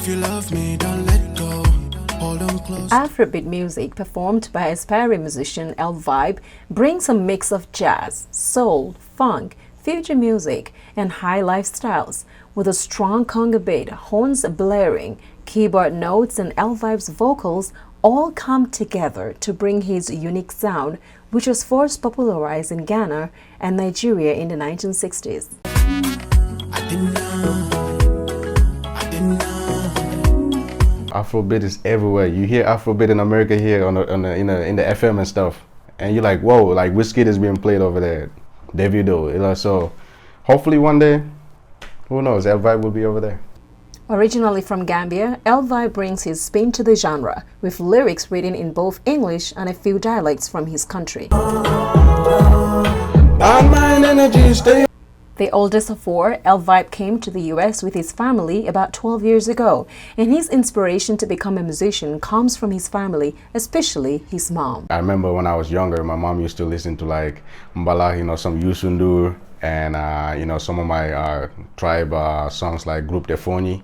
If you love me, don't let go. Hold on close. Afrobeat music performed by aspiring musician LVibe brings a mix of jazz, soul, funk, future music, and high lifestyles. With a strong conga beat, horns blaring, keyboard notes, and LVibe's vocals all come together to bring his unique sound, which was first popularized in Ghana and Nigeria in the 1960s. Afrobeat is everywhere. You hear Afrobeat in America here in the FM and stuff, and you're like, whoa, like Whiskey is being played over there, Davido, you know. So hopefully one day, who knows, LVibe will be over there. Originally from Gambia, LVibe brings his spin to the genre, with lyrics written in both English and a few dialects from his country. The oldest of four, LVibe came to the US with his family about 12 years ago, and his inspiration to become a musician comes from his family, especially his mom. I remember when I was younger, my mom used to listen to like Mbala, you know, some Yusundur, and you know, some of my tribe songs like Group Defoni.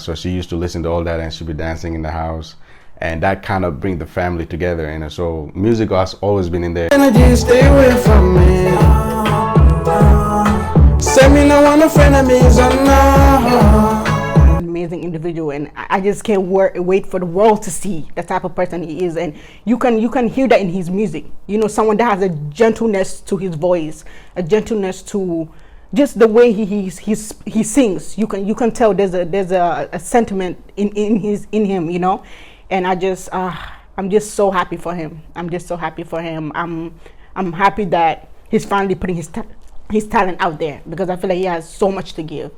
So she used to listen to all that, and she'd be dancing in the house, and that kind of bring the family together. And so music has always been in there. Energy, stay away from me. Say me no want no frenemies or no. Amazing individual, and I just can't wait for the world to see the type of person he is. And you can hear that in his music. You know, someone that has a gentleness to his voice, a gentleness to just the way he sings. You can tell there's a sentiment in him, you know. And I'm just so happy for him. I'm just so happy for him. I'm happy that he's finally putting his talent out there, because I feel like he has so much to give.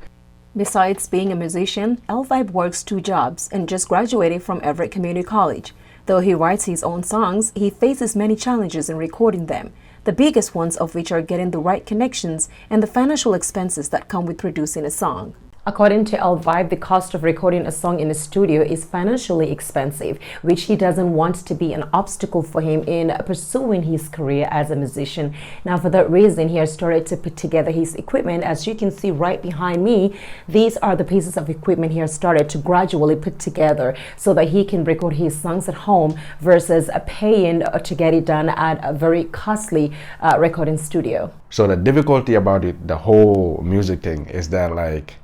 Besides being a musician, LVibe works 2 jobs and just graduated from Everett Community College. Though he writes his own songs, he faces many challenges in recording them, the biggest ones of which are getting the right connections and the financial expenses that come with producing a song. According to LVibe, the cost of recording a song in a studio is financially expensive, which he doesn't want to be an obstacle for him in pursuing his career as a musician. Now, for that reason, he has started to put together his equipment. As you can see right behind me, these are the pieces of equipment he has started to gradually put together so that he can record his songs at home versus paying to get it done at a very costly recording studio. So the difficulty about it, the whole music thing, is that like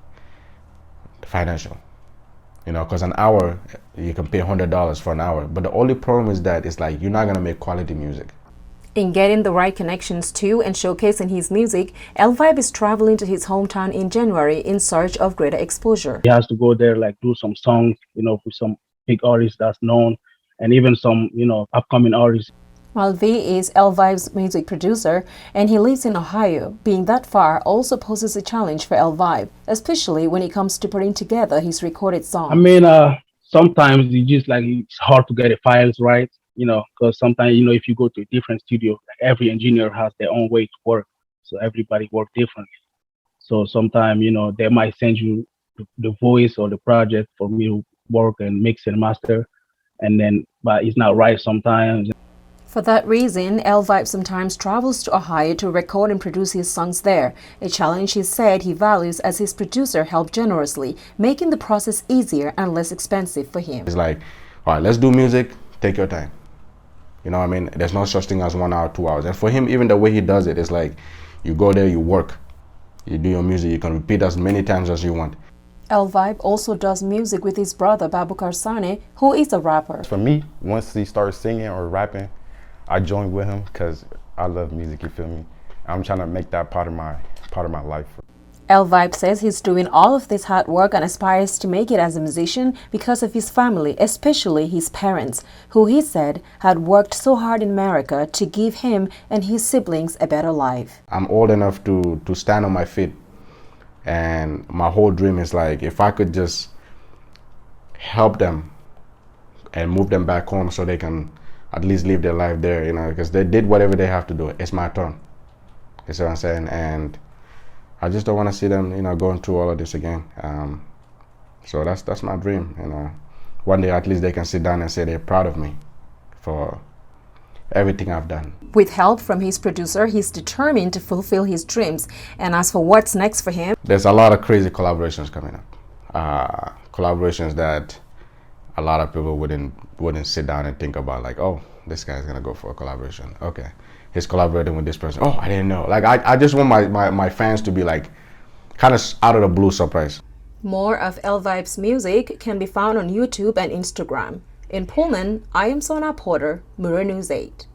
financial, you know, because an hour you can pay $100 for an hour, but the only problem is that it's like you're not gonna make quality music. In getting the right connections to and showcasing his music, LVibe is traveling to his hometown in January in search of greater exposure. He has to go there, like do some songs, you know, with some big artists that's known, and even some, you know, upcoming artists. While V is LVibe's music producer and he lives in Ohio, being that far also poses a challenge for LVibe, especially when it comes to putting together his recorded songs. I mean, sometimes it's hard to get the files right, you know, because sometimes, you know, if you go to a different studio, every engineer has their own way to work, so everybody work differently. So sometimes, you know, they might send you the voice or the project for me to work and mix and master, and then but it's not right sometimes. For that reason, LVibe sometimes travels to Ohio to record and produce his songs there, a challenge he said he values as his producer helped generously, making the process easier and less expensive for him. It's like, all right, let's do music, take your time. You know what I mean? There's no such thing as 1 hour, 2 hours. And for him, even the way he does it is like, you go there, you work, you do your music, you can repeat as many times as you want. LVibe also does music with his brother Babukar Sane, who is a rapper. For me, once he starts singing or rapping, I join with him because I love music, you feel me? I'm trying to make that part of my life. LVibe says he's doing all of this hard work and aspires to make it as a musician because of his family, especially his parents, who he said had worked so hard in America to give him and his siblings a better life. I'm old enough to stand on my feet, and my whole dream is like, if I could just help them and move them back home so they can at least live their life there, you know, because they did whatever they have to do. It's my turn. You see what I'm saying? And I just don't want to see them, you know, going through all of this again. So that's my dream, you know. One day at least they can sit down and say they're proud of me for everything I've done. With help from his producer, he's determined to fulfill his dreams. And as for what's next for him, there's a lot of crazy collaborations coming up. collaborations that a lot of people wouldn't sit down and think about, like, oh, this guy's gonna go for a collaboration. Okay, he's collaborating with this person. Oh, I didn't know. Like, I just want my fans to be like kind of out of the blue surprise. More of LVibe's music can be found on YouTube and Instagram. In Pullman, I am Sona Porter, Mirror News 8.